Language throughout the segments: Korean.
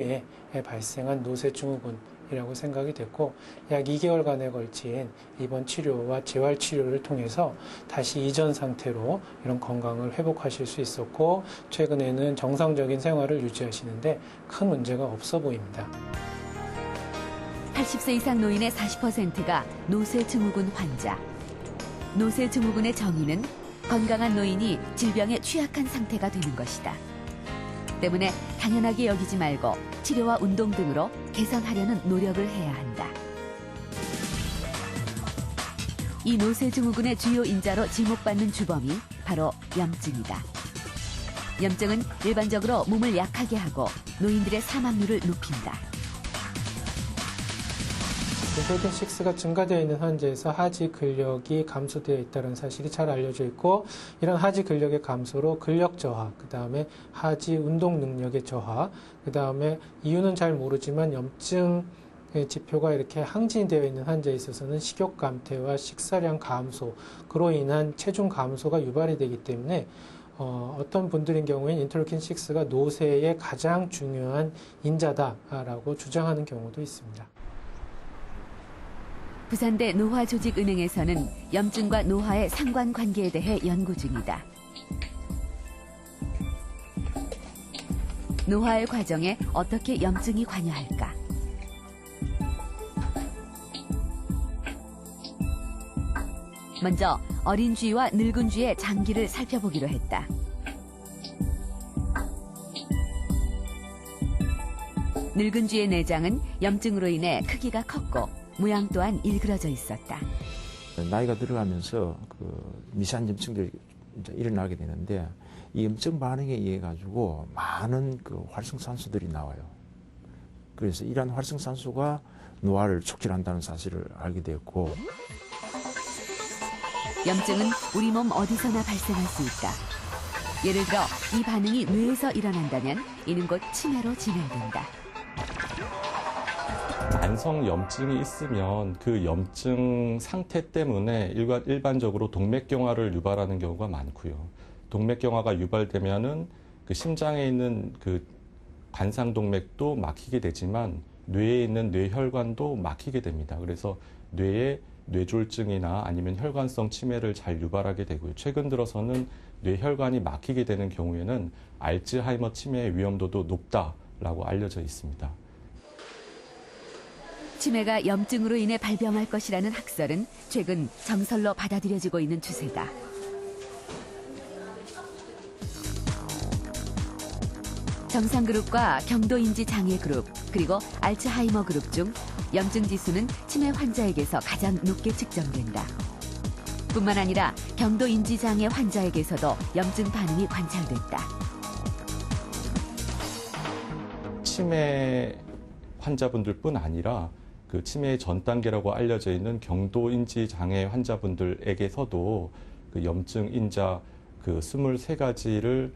에 발생한 노쇠증후군이라고 생각이 됐고 약 2개월간에 걸친 이번 치료와 재활 치료를 통해서 다시 이전 상태로 이런 건강을 회복하실 수 있었고 최근에는 정상적인 생활을 유지하시는데 큰 문제가 없어 보입니다. 80세 이상 노인의 40%가 노쇠증후군 환자. 노쇠증후군의 정의는 건강한 노인이 질병에 취약한 상태가 되는 것이다. 때문에 당연하게 여기지 말고 치료와 운동 등으로 개선하려는 노력을 해야 한다. 이 노쇠증후군의 주요 인자로 지목받는 주범이 바로 염증이다. 염증은 일반적으로 몸을 약하게 하고 노인들의 사망률을 높인다. 인터루킨6가 증가되어 있는 환자에서 하지 근력이 감소되어 있다는 사실이 잘 알려져 있고 이런 하지 근력의 감소로 근력 저하, 그 다음에 하지 운동 능력의 저하, 그 다음에 이유는 잘 모르지만 염증의 지표가 이렇게 항진되어 있는 환자에 있어서는 식욕 감퇴와 식사량 감소, 그로 인한 체중 감소가 유발이 되기 때문에 어떤 분들인 경우에는 인터루킨6가 노쇠의 가장 중요한 인자다라고 주장하는 경우도 있습니다. 부산대 노화조직은행에서는 염증과 노화의 상관관계에 대해 연구 중이다. 노화의 과정에 어떻게 염증이 관여할까? 먼저 어린 쥐와 늙은 쥐의 장기를 살펴보기로 했다. 늙은 쥐의 내장은 염증으로 인해 크기가 컸고 모양 또한 일그러져 있었다. 나이가 들어가면서 미세한 염증들이 이제 일어나게 되는데 이 염증 반응에 의해 가지고 많은 활성산소들이 나와요. 그래서 이러한 활성산소가 노화를 촉진한다는 사실을 알게 되었고, 염증은 우리 몸 어디서나 발생할 수 있다. 예를 들어 이 반응이 뇌에서 일어난다면 이는 곧 치매로 진행된다. 만성 염증이 있으면 그 염증 상태 때문에 일반적으로 동맥경화를 유발하는 경우가 많고요. 동맥경화가 유발되면은 그 심장에 있는 그 관상동맥도 막히게 되지만 뇌에 있는 뇌혈관도 막히게 됩니다. 그래서 뇌에 뇌졸중이나 아니면 혈관성 치매를 잘 유발하게 되고요. 최근 들어서는 뇌혈관이 막히게 되는 경우에는 알츠하이머 치매의 위험도도 높다라고 알려져 있습니다. 치매가 염증으로 인해 발병할 것이라는 학설은 최근 정설로 받아들여지고 있는 추세다. 정상그룹과 경도인지장애그룹 그리고 알츠하이머 그룹 중 염증 지수는 치매 환자에게서 가장 높게 측정된다. 뿐만 아니라 경도인지장애 환자에게서도 염증 반응이 관찰됐다. 치매 환자분들뿐 아니라 그 치매의 전 단계라고 알려져 있는 경도인지 장애 환자분들에게서도 그 염증 인자 그 23가지를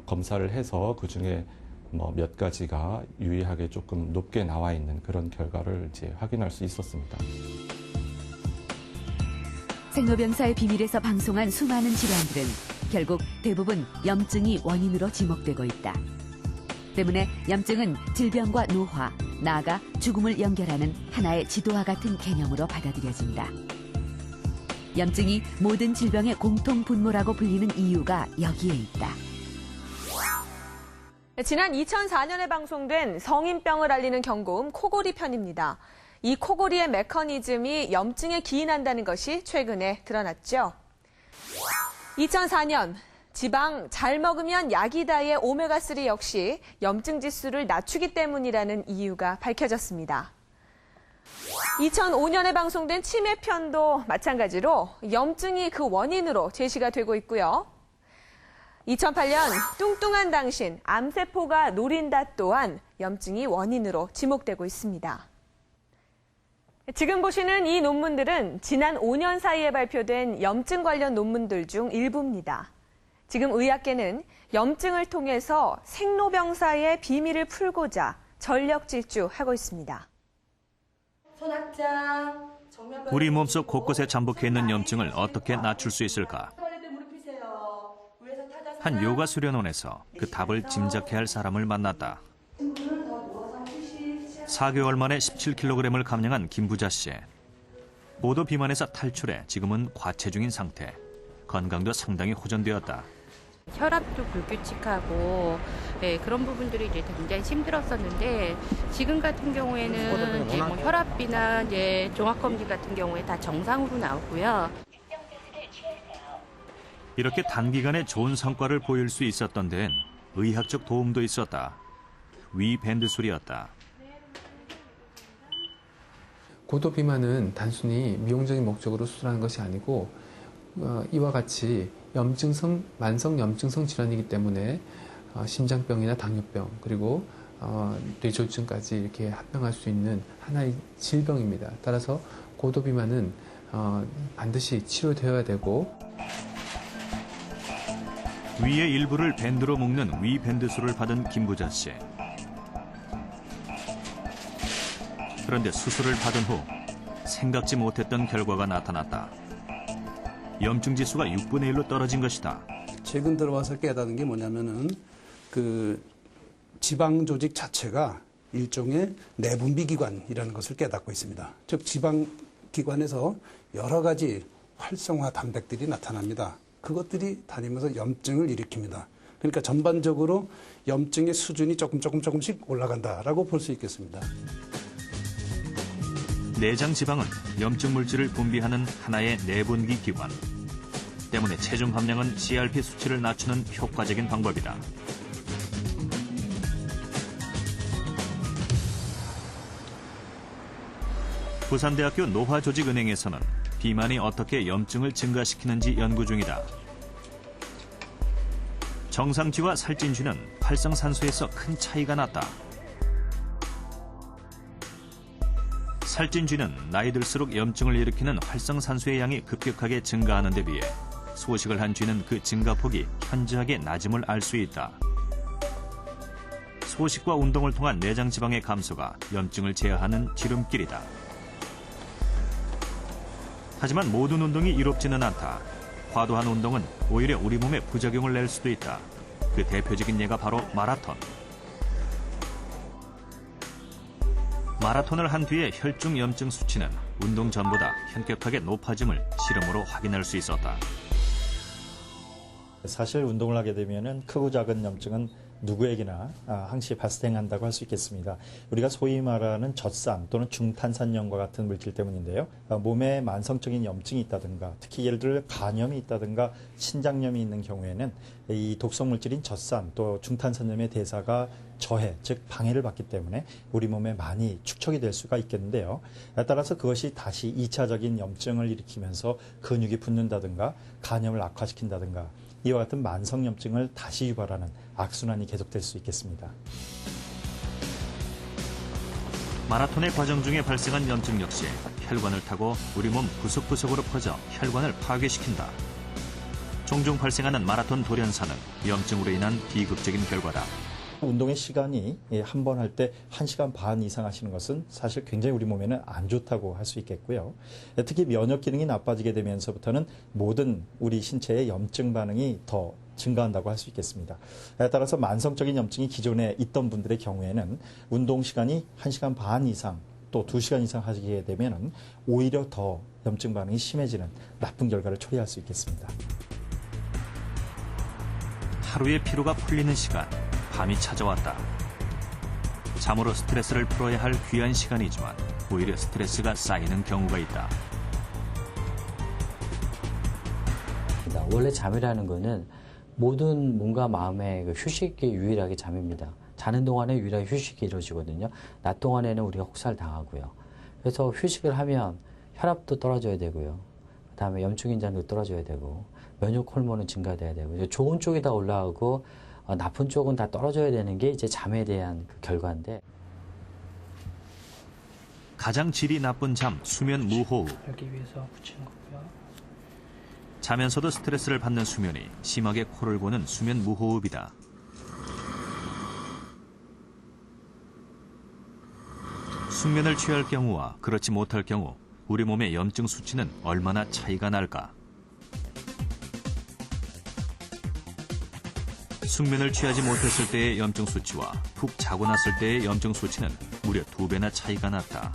검사를 해서 그 중에 뭐 몇 가지가 유의하게 조금 높게 나와 있는 그런 결과를 이제 확인할 수 있었습니다. 생로병사의 비밀에서 방송한 수많은 질환들은 결국 대부분 염증이 원인으로 지목되고 있다. 때문에 염증은 질병과 노화, 나아가 죽음을 연결하는 하나의 지도와 같은 개념으로 받아들여진다. 염증이 모든 질병의 공통 분모라고 불리는 이유가 여기에 있다. 지난 2004년에 방송된 성인병을 알리는 경고음 코골이 편입니다. 이 코골이의 메커니즘이 염증에 기인한다는 것이 최근에 드러났죠. 2004년 지방 잘 먹으면 약이다의 오메가3 역시 염증 지수를 낮추기 때문이라는 이유가 밝혀졌습니다. 2005년에 방송된 치매편도 마찬가지로 염증이 그 원인으로 제시가 되고 있고요. 2008년 뚱뚱한 당신, 암세포가 노린다 또한 염증이 원인으로 지목되고 있습니다. 지금 보시는 이 논문들은 지난 5년 사이에 발표된 염증 관련 논문들 중 일부입니다. 지금 의학계는 염증을 통해서 생로병사의 비밀을 풀고자 전력 질주하고 있습니다. 우리 몸속 곳곳에 잠복해 있는 염증을 어떻게 낮출 수 있을까? 한 요가 수련원에서 그 답을 짐작해야 할 사람을 만났다. 4개월 만에 17kg을 감량한 김부자 씨. 고도 비만에서 탈출해 지금은 과체중인 상태. 건강도 상당히 호전되었다. 혈압도 불규칙하고 그런 부분들이 이제 굉장히 힘들었었는데 지금 같은 경우에는 이제 뭐 혈압이나 이제 종합검진 같은 경우에 다 정상으로 나오고요. 이렇게 단기간에 좋은 성과를 보일 수 있었던 데엔 의학적 도움도 있었다. 위 밴드술이었다. 고도 비만은 단순히 미용적인 목적으로 수술하는 것이 아니고 이와 같이 만성 염증성 질환이기 때문에 심장병이나 당뇨병 그리고 뇌졸중까지 이렇게 합병할 수 있는 하나의 질병입니다. 따라서 고도 비만은 반드시 치료되어야 되고 위의 일부를 밴드로 묶는 위 밴드술을 받은 김부자 씨. 그런데 수술을 받은 후 생각지 못했던 결과가 나타났다. 염증 지수가 6분의 1로 떨어진 것이다. 최근 들어와서 깨닫는 게 뭐냐면은 그 지방 조직 자체가 일종의 내분비 기관이라는 것을 깨닫고 있습니다. 즉 지방 기관에서 여러 가지 활성화 단백들이 나타납니다. 그것들이 다니면서 염증을 일으킵니다. 그러니까 전반적으로 염증의 수준이 조금씩 올라간다라고 볼 수 있겠습니다. 내장 지방은 염증 물질을 분비하는 하나의 내분기 기관. 때문에 체중 함량은 CRP 수치를 낮추는 효과적인 방법이다. 부산대학교 노화조직은행에서는 비만이 어떻게 염증을 증가시키는지 연구 중이다. 정상쥐와 살찐쥐는 활성산소에서 큰 차이가 났다. 살찐쥐는 나이 들수록 염증을 일으키는 활성산소의 양이 급격하게 증가하는 데 비해 소식을 한 쥐는 그 증가폭이 현저하게 낮음을 알 수 있다. 소식과 운동을 통한 내장 지방의 감소가 염증을 제어하는 지름길이다. 하지만 모든 운동이 이롭지는 않다. 과도한 운동은 오히려 우리 몸에 부작용을 낼 수도 있다. 그 대표적인 예가 바로 마라톤. 마라톤을 한 뒤의 혈중 염증 수치는 운동 전보다 현격하게 높아짐을 실험으로 확인할 수 있었다. 사실 운동을 하게 되면은 크고 작은 염증은 누구에게나 항시 발생한다고 할 수 있겠습니다. 우리가 소위 말하는 젖산 또는 중탄산염과 같은 물질 때문인데요. 몸에 만성적인 염증이 있다든가 특히 예를 들어 간염이 있다든가 신장염이 있는 경우에는 이 독성 물질인 젖산 또 중탄산염의 대사가 저해, 즉 방해를 받기 때문에 우리 몸에 많이 축적이 될 수가 있겠는데요. 따라서 그것이 다시 2차적인 염증을 일으키면서 근육이 붓는다든가 간염을 악화시킨다든가 이와 같은 만성염증을 다시 유발하는 악순환이 계속될 수 있겠습니다. 마라톤의 과정 중에 발생한 염증 역시 혈관을 타고 우리 몸 구석구석으로 퍼져 혈관을 파괴시킨다. 종종 발생하는 마라톤 돌연사는 염증으로 인한 비극적인 결과다. 운동의 시간이 한 번 할 때 1시간 반 이상 하시는 것은 사실 굉장히 우리 몸에는 안 좋다고 할 수 있겠고요. 특히 면역 기능이 나빠지게 되면서부터는 모든 우리 신체의 염증 반응이 더 증가한다고 할 수 있겠습니다. 따라서 만성적인 염증이 기존에 있던 분들의 경우에는 운동 시간이 1시간 반 이상 또 2시간 이상 하게 되면 오히려 더 염증 반응이 심해지는 나쁜 결과를 초래할 수 있겠습니다. 하루의 피로가 풀리는 시간. 밤이 찾아왔다. 잠으로 스트레스를 풀어야 할 귀한 시간이지만 오히려 스트레스가 쌓이는 경우가 있다. 원래 잠이라는 거는 모든 몸과 마음의 휴식이 유일하게 잠입니다. 자는 동안에 유일하게 휴식이 이루어지거든요. 낮 동안에는 우리가 혹사당하고요. 그래서 휴식을 하면 혈압도 떨어져야 되고요. 그다음에 염증인자도 떨어져야 되고 면역 호르몬은 증가돼야 되고 좋은 쪽이 다 올라가고 나쁜 쪽은 다 떨어져야 되는 게 이제 잠에 대한 그 결과인데. 가장 질이 나쁜 잠, 수면 무호흡. 여기 위해서 붙이는 거고요. 자면서도 스트레스를 받는 수면이 심하게 코를 고는 수면 무호흡이다. 숙면을 취할 경우와 그렇지 못할 경우 우리 몸의 염증 수치는 얼마나 차이가 날까? 숙면을 취하지 못했을 때의 염증 수치와 푹 자고 났을 때의 염증 수치는 무려 2배나 차이가 났다.